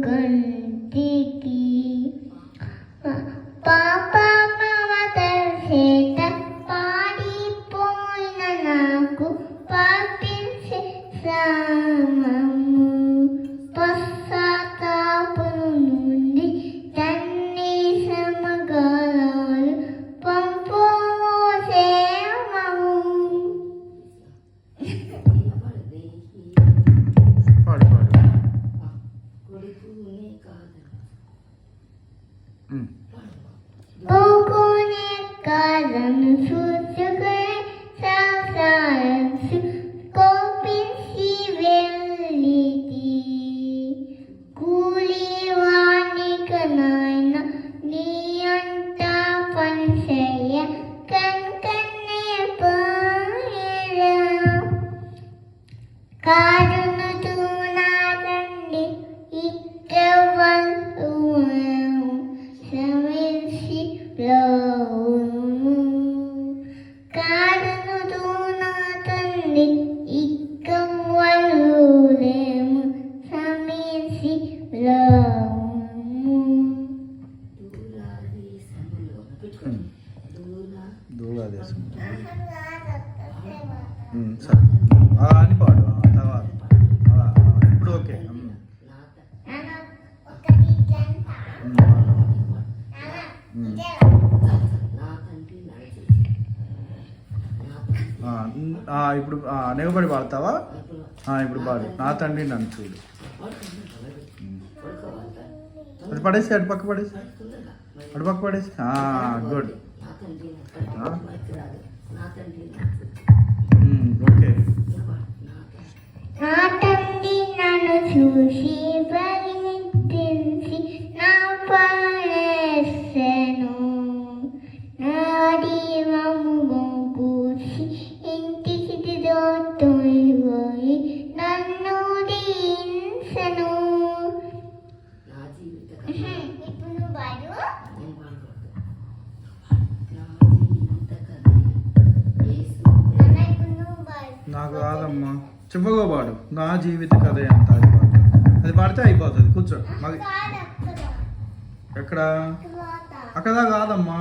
చూపించుకుంటికి పాప మమత చేత పాడిపోయిన నాకు పాపించే సామము పశ్చాత్తాపము నుండి తన్ని సమగారాలు పంపోసేమము. పోకునే కాలను సూచుకునే సంసారంసు కోపించి వెళ్ళితి కూలివానికనైన నీ అంట పనిచేయ కన్కన్నే పోయేరా కారును చూనారండి ఇక్కవలు శ్రమించి రావును కారును చూనారండి ఇక్కవలు శ్రమించి రావును. దూలాదేశం సరే అని పాడు తర్వాత ఇప్పుడు ఓకే. ఇప్పుడు నెగబడి పాడతావా? ఇప్పుడు పాడు. నా తండ్రి నన్ను చూడు. అది పడేసి అటు పక్క పడేసి అటు పక్క పడేసి గుడ్ ఓకే. నా తండ్రి నన్ను చూసి పరిమితించి నా పడేసెను నా దీవము కూసి ఇంటికి దోతోయి నన్ను దీవించెను. ఇప్పుడు నువ్వు పాడు. నాకు రాదమ్మా, చెప్పగా పాడు. నా జీవిత కథ ఎంత అది పాడు. అది పాడితే అయిపోతుంది. కూర్చో. ఎక్కడ అక్కడ కాదమ్మా.